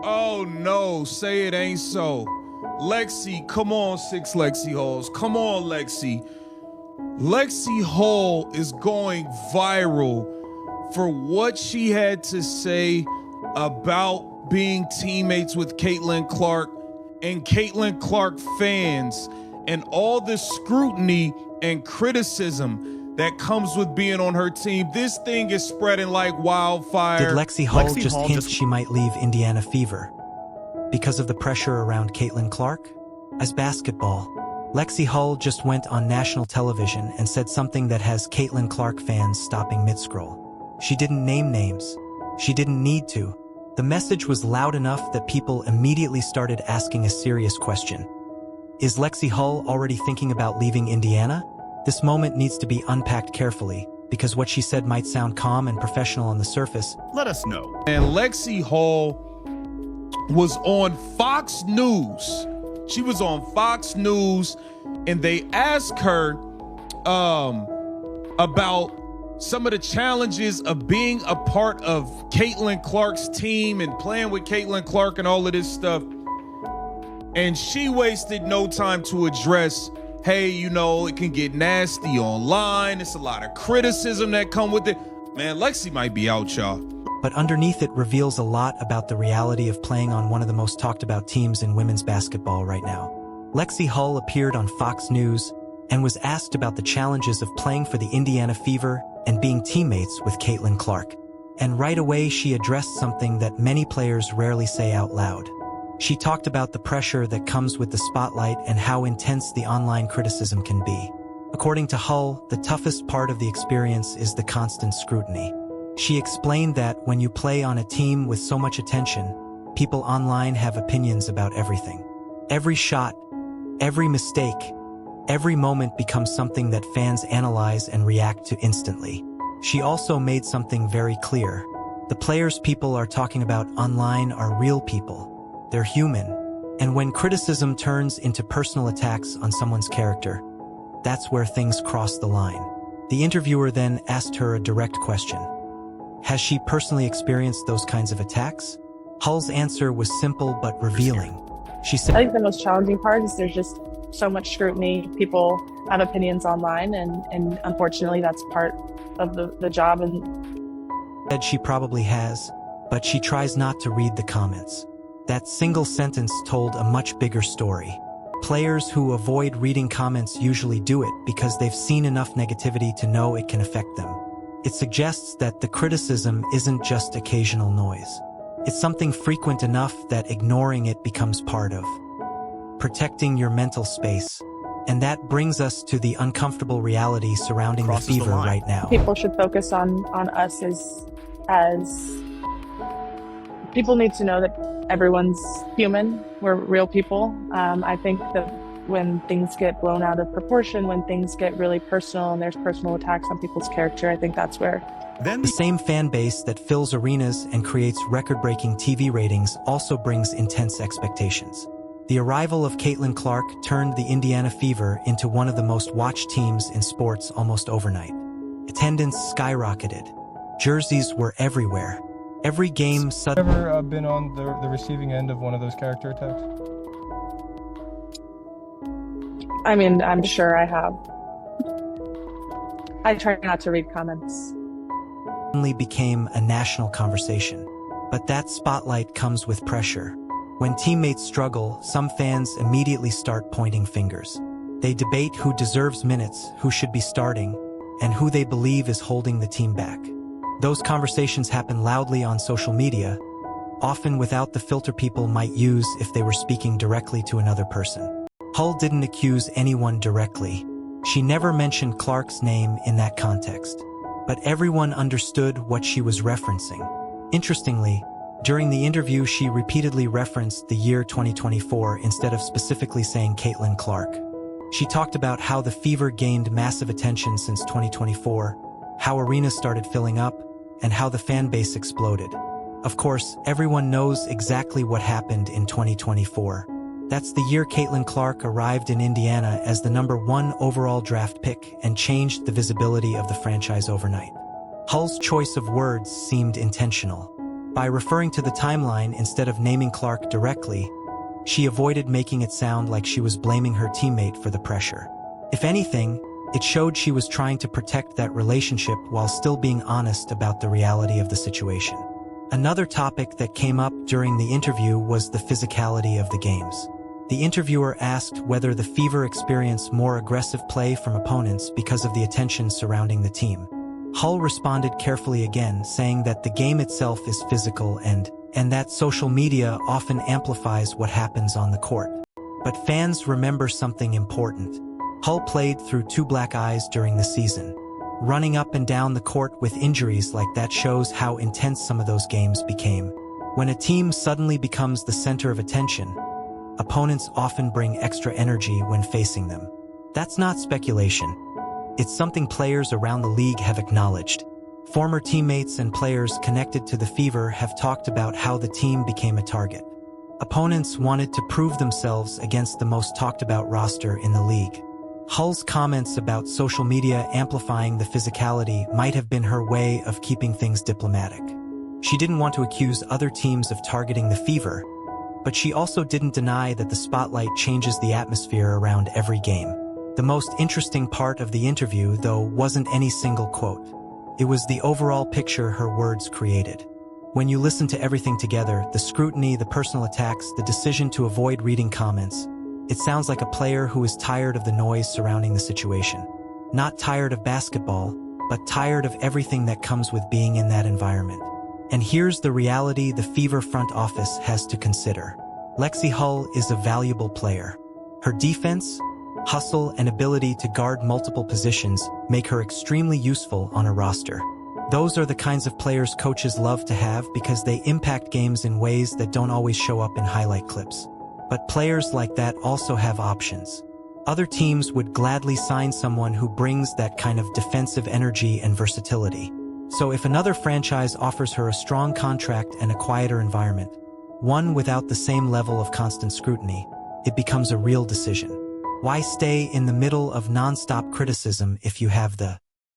Oh no, say it ain't so. Lexie, come on, 6 Lexie Halls. Come on, Lexie. Lexie Hall is going viral for what she had to say about being teammates with Caitlin Clark and Caitlin Clark fans and all the scrutiny and criticism that comes with being on her team. This thing is spreading like wildfire. Did Lexie Hall just hint she might leave Indiana Fever because of the pressure around Caitlin Clark? As basketball, Lexie Hull just went on national television and said something that has Caitlin Clark fans stopping mid-scroll. She didn't name names. She didn't need to. The message was loud enough that people immediately started asking a serious question. Is Lexie Hull already thinking about leaving Indiana? This moment needs to be unpacked carefully, because what she said might sound calm and professional on the surface. Let us know. And Lexie Hull was on Fox News. She was on Fox News, and they asked her about some of the challenges of being a part of Caitlin Clark's team and playing with Caitlin Clark and all of this stuff. And she wasted no time to address, hey, you know, it can get nasty online. It's a lot of criticism that come with it. Man, Lexie might be out, y'all. But underneath it reveals a lot about the reality of playing on one of the most talked about teams in women's basketball right now. Lexie Hull appeared on Fox News and was asked about the challenges of playing for the Indiana Fever and being teammates with Caitlin Clark. And right away she addressed something that many players rarely say out loud. She talked about the pressure that comes with the spotlight and how intense the online criticism can be. According to Hull, the toughest part of the experience is the constant scrutiny. She explained that when you play on a team with so much attention, people online have opinions about everything. Every shot, every mistake, every moment becomes something that fans analyze and react to instantly. She also made something very clear. The players people are talking about online are real people. They're human. And when criticism turns into personal attacks on someone's character, that's where things cross the line. The interviewer then asked her a direct question. Has she personally experienced those kinds of attacks? Hull's answer was simple but revealing. She said, I think the most challenging part is there's just so much scrutiny. People have opinions online, and unfortunately that's part of the job. And said she probably has, but she tries not to read the comments. That single sentence told a much bigger story. Players who avoid reading comments usually do it because they've seen enough negativity to know it can affect them. It suggests that the criticism isn't just occasional noise. It's something frequent enough that ignoring it becomes part of protecting your mental space. And that brings us to the uncomfortable reality surrounding the Fever right now. People should focus on us as people need to know that everyone's human. We're real people. I think that when things get blown out of proportion, when things get really personal and there's personal attacks on people's character, I think that's where... The same fan base that fills arenas and creates record-breaking TV ratings also brings intense expectations. The arrival of Caitlin Clark turned the Indiana Fever into one of the most watched teams in sports almost overnight. Attendance skyrocketed. Jerseys were everywhere. Every game suddenly... Ever been on the receiving end of one of those character attacks? I mean, I'm sure I have. I try not to read comments. Suddenly became a national conversation. But that spotlight comes with pressure. When teammates struggle, some fans immediately start pointing fingers. They debate who deserves minutes, who should be starting, and who they believe is holding the team back. Those conversations happen loudly on social media, often without the filter people might use if they were speaking directly to another person. Hull didn't accuse anyone directly. She never mentioned Clark's name in that context. But everyone understood what she was referencing. Interestingly, during the interview she repeatedly referenced the year 2024 instead of specifically saying Caitlin Clark. She talked about how the Fever gained massive attention since 2024, how arenas started filling up, and how the fan base exploded. Of course, everyone knows exactly what happened in 2024. That's the year Caitlin Clark arrived in Indiana as the #1 overall draft pick and changed the visibility of the franchise overnight. Hull's choice of words seemed intentional. By referring to the timeline instead of naming Clark directly, she avoided making it sound like she was blaming her teammate for the pressure. If anything, it showed she was trying to protect that relationship while still being honest about the reality of the situation. Another topic that came up during the interview was the physicality of the games. The interviewer asked whether the Fever experienced more aggressive play from opponents because of the attention surrounding the team. Hull responded carefully again, saying that the game itself is physical and that social media often amplifies what happens on the court. But fans remember something important. Hull played through 2 black eyes during the season. Running up and down the court with injuries like that shows how intense some of those games became. When a team suddenly becomes the center of attention, opponents often bring extra energy when facing them. That's not speculation. It's something players around the league have acknowledged. Former teammates and players connected to the Fever have talked about how the team became a target. Opponents wanted to prove themselves against the most talked about roster in the league. Hull's comments about social media amplifying the physicality might have been her way of keeping things diplomatic. She didn't want to accuse other teams of targeting the Fever, but she also didn't deny that the spotlight changes the atmosphere around every game. The most interesting part of the interview, though, wasn't any single quote. It was the overall picture her words created. When you listen to everything together, the scrutiny, the personal attacks, the decision to avoid reading comments, it sounds like a player who is tired of the noise surrounding the situation. Not tired of basketball, but tired of everything that comes with being in that environment. And here's the reality the Fever front office has to consider. Lexie Hull is a valuable player. Her defense, hustle, and ability to guard multiple positions make her extremely useful on a roster. Those are the kinds of players coaches love to have because they impact games in ways that don't always show up in highlight clips. But players like that also have options. Other teams would gladly sign someone who brings that kind of defensive energy and versatility. So if another franchise offers her a strong contract and a quieter environment, one without the same level of constant scrutiny, it becomes a real decision. Why stay in the middle of non-stop criticism if you have the